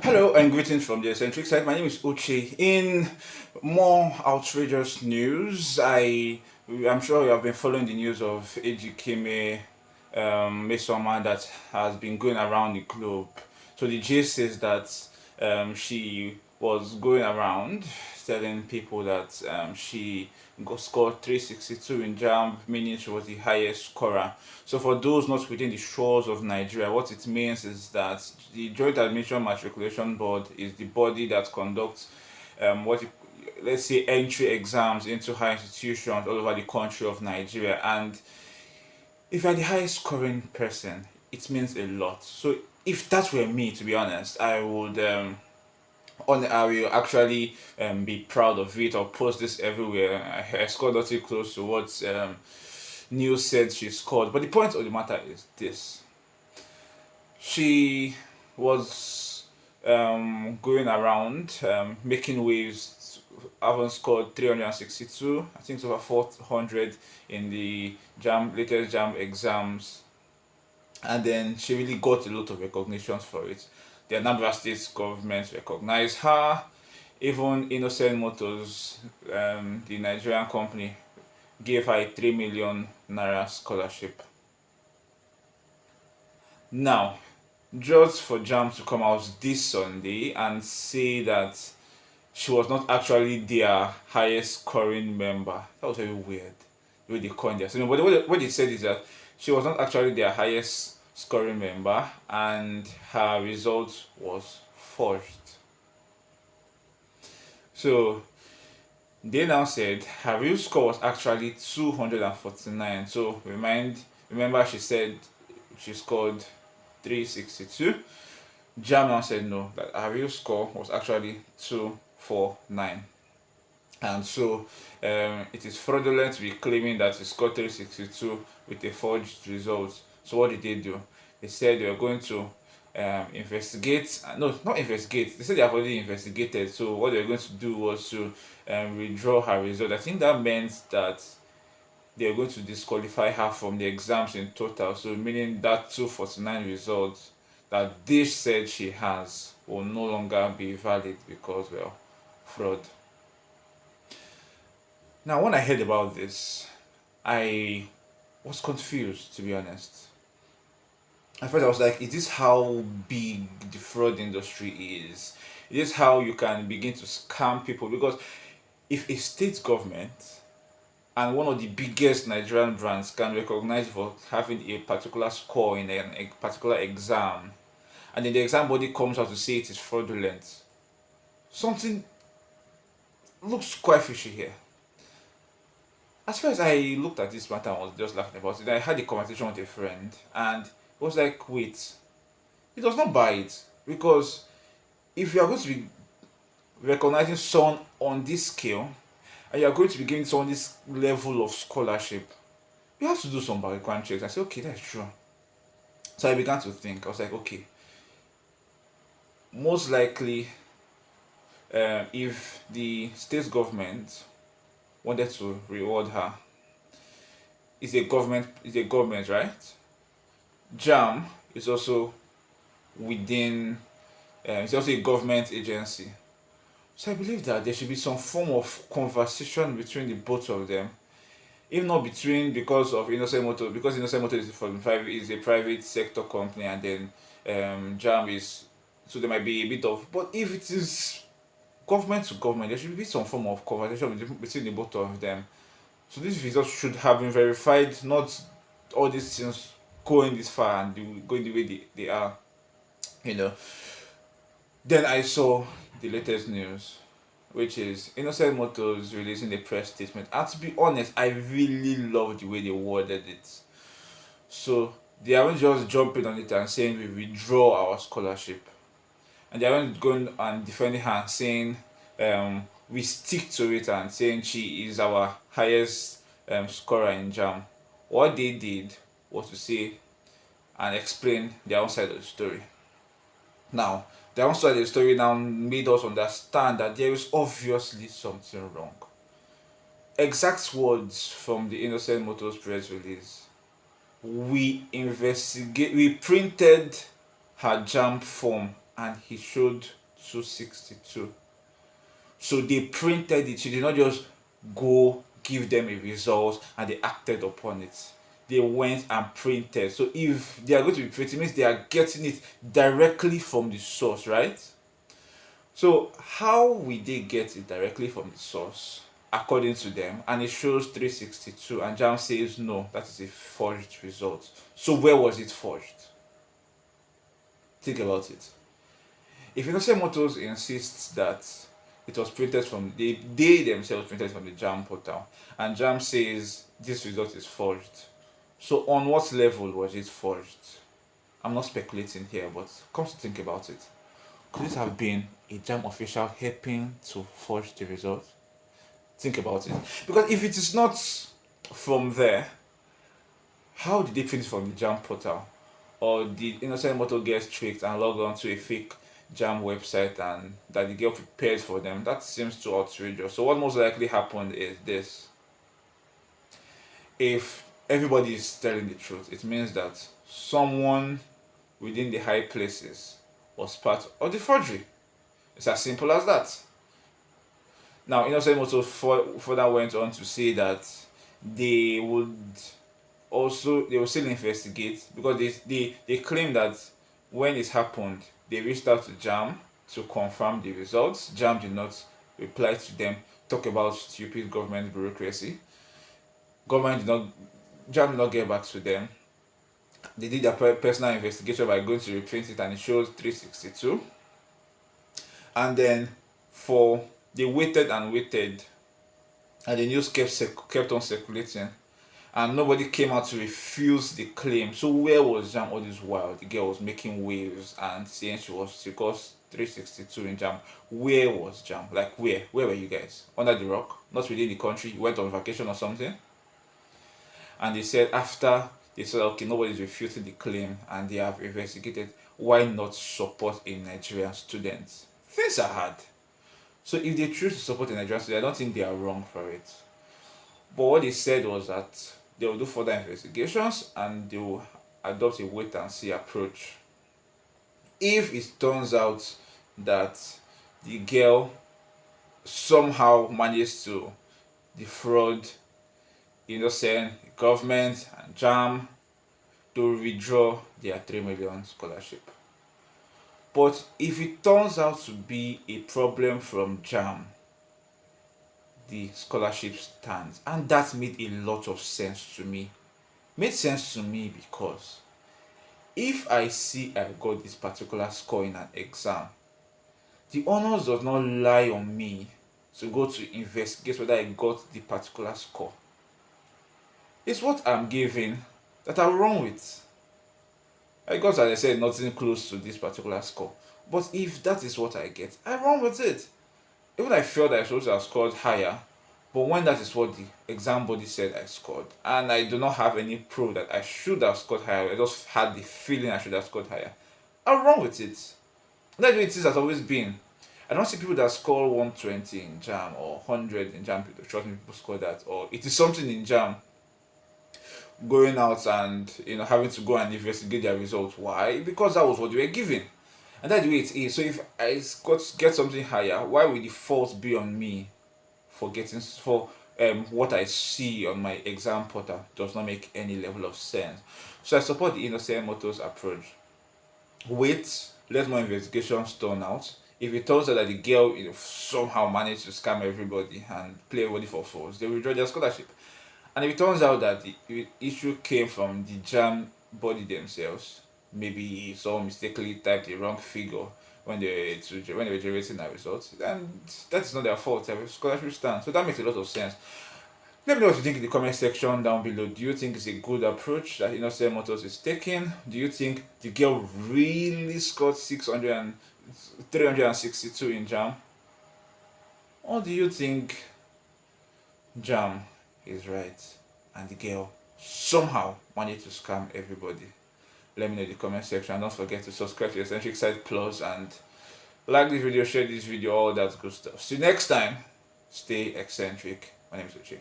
Hello and greetings from the eccentric side. My name is Uche. In more outrageous news, I'm sure you have been following the news of Ejikeme Mmesoma that has been going around the globe. So the gist is that she was going around telling people that she scored 362 in JAMB, meaning she was the highest scorer. So for those not within the shores of Nigeria, what it means is that the Joint Admission Matriculation Board is the body that conducts what let's say entry exams into higher institutions all over the country of Nigeria. And if you're the highest scoring person, it means a lot. So if that were me, to be honest, I will actually be proud of it or post this everywhere. I scored not too close to what news said she scored. But the point of the matter is this: she was going around making waves, having scored 362. I think it's over 400 in the latest JAMB exams, and then she really got a lot of recognitions for it. The Anambra State government recognized her. Even Innocent Motors, the Nigerian company, gave her a 3 million naira scholarship. Now, just for JAMB to come out this Sunday and say that she was not actually their highest scoring member, that was very weird. The way they coined it. So, but what they said is that she was not actually their highest scoring member and her result was forged. So they now said her real score was actually 249. So remember she said she scored 362. JAMB now said no, that her real score was actually 249. And so it is fraudulent to be claiming that she scored 362 with a forged result. So what did they do? They said they were going to investigate. No, not investigate. They said they have already investigated. So what they were going to do was to withdraw her result. I think that meant that they are going to disqualify her from the exams in total. So meaning that 249 results that they said she has will no longer be valid because, well, fraud. Now, when I heard about this, I was confused, to be honest. At first, I was like, is this how big the fraud industry is? Is this how you can begin to scam people? Because if a state government and one of the biggest Nigerian brands can recognize you for having a particular score in a particular exam, and then the exam body comes out to say it is fraudulent, something looks quite fishy here. As far as I looked at this matter and was just laughing about it, I had a conversation with a friend and it was like, wait, it does not buy it. Because if you are going to be recognizing someone on this scale and you are going to be giving someone this level of scholarship, you have to do some background checks. I said, okay, that's true. So I began to think. I was like, okay, most likely, if the state government wanted to reward her, is a government, right? JAM is also within, it's also a government agency. So I believe that there should be some form of conversation between the both of them, if not between, because of Innocent Motor, because Innocent Motor is a private sector company, and then JAM is, so there might be a bit of, but if it is government to government, there should be some form of conversation between the both of them. So these results should have been verified, not all these things going this far and going the way they are, you know. Then I saw the latest news, which is Innocent Motors releasing a press statement. And to be honest, I really love the way they worded it. So they haven't just jumping on it and saying we withdraw our scholarship, and they haven't going and defending her and saying we stick to it and saying she is our highest scorer in JAM. What they did was to say and explain their own side of the story. Now, their own side of the story now made us understand that there is obviously something wrong. Exact words from the Innocent Motors press release: we printed her JAMB form and he showed 262. So they printed it. She did not just go give them a result and they acted upon it. They went and printed. So if they are going to be printing, it means they are getting it directly from the source, right? So how will they get it directly from the source according to them? And it shows 362 and JAMB says no, that is a forged result. So where was it forged? Think about it. If Motors insists that it was printed from they themselves printed from the JAMB portal, and JAMB says this result is forged. So on what level was it forged? I'm not speculating here, but come to think about it. Could it have been a JAMB official helping to forge the result? Think about it. Because if it is not from there, how did they print it from the JAMB portal? Or did innocent motor get tricked and log on to a fake JAMB website and that the girl prepared for them? That seems too outrageous. So what most likely happened is this. If everybody is telling the truth, it means that someone within the high places was part of the forgery. It's as simple as that. Now, Innocent Motor further went on to say that they will still investigate, because they claim that when it happened, they reached out to JAMB to confirm the results. JAMB did not reply to them, talk about stupid government bureaucracy. JAMB did not get back to them. They did their personal investigation by going to reprint it, and it shows 362. And then they waited and waited, and the news kept on circulating, and nobody came out to refuse the claim. So where was JAMB all this while? The girl was making waves and saying she got 362 in JAMB. Where was JAMB? Like where were you guys? Under the rock? Not within the country? You went on vacation or something? And they said after they said, okay, nobody's refuting the claim and they have investigated, why not support a Nigerian student? Things are hard. So if they choose to support a Nigerian student, I don't think they are wrong for it. But what they said was that they will do further investigations and they will adopt a wait and see approach. If it turns out that the girl somehow managed to defraud innocent government and JAMB to withdraw their 3 million scholarship. But if it turns out to be a problem from JAMB, the scholarship stands. And that made a lot of sense to me. Made sense to me because if I see I got this particular score in an exam, the honors does not lie on me to go to investigate whether I got the particular score. It's what I'm giving that I'm wrong with. I got, as I said, nothing close to this particular score. But if that is what I get, I'm wrong with it. Even I felt I should have scored higher, but when that is what the exam body said I scored, and I do not have any proof that I should have scored higher, I just had the feeling I should have scored higher, I'm wrong with it. That's what it has always been. I don't see people that score 120 in JAMB or 100 in JAMB. Trust me, people score that, or it is something in JAMB going out and having to go and investigate their results. Why? Because that was what they were given, and that's the way it is. So if I get something higher, why would the fault be on me for what I see on my exam portal? Does not make any level of sense. So I support the Innocent Motors approach. Wait, let more investigations turn out. If it turns out that the girl somehow managed to scam everybody and play everybody for fools, they will withdraw their scholarship. And if it turns out that the issue came from the JAMB body themselves, maybe someone mistakenly typed the wrong figure when they were generating their results, then that's not their fault. Their scholarship stands. So that makes a lot of sense. Let me know what you think in the comment section down below. Do you think it's a good approach that Innocent Motors is taking? Do you think the girl really scored 362 in JAMB? Or do you think JAMB is right and the girl somehow managed to scam everybody? Let me know in the comment section, and don't forget to subscribe to Eccentric Side Plus and like this video, share this video, all that good stuff. See you next time. Stay eccentric. My name is Uche.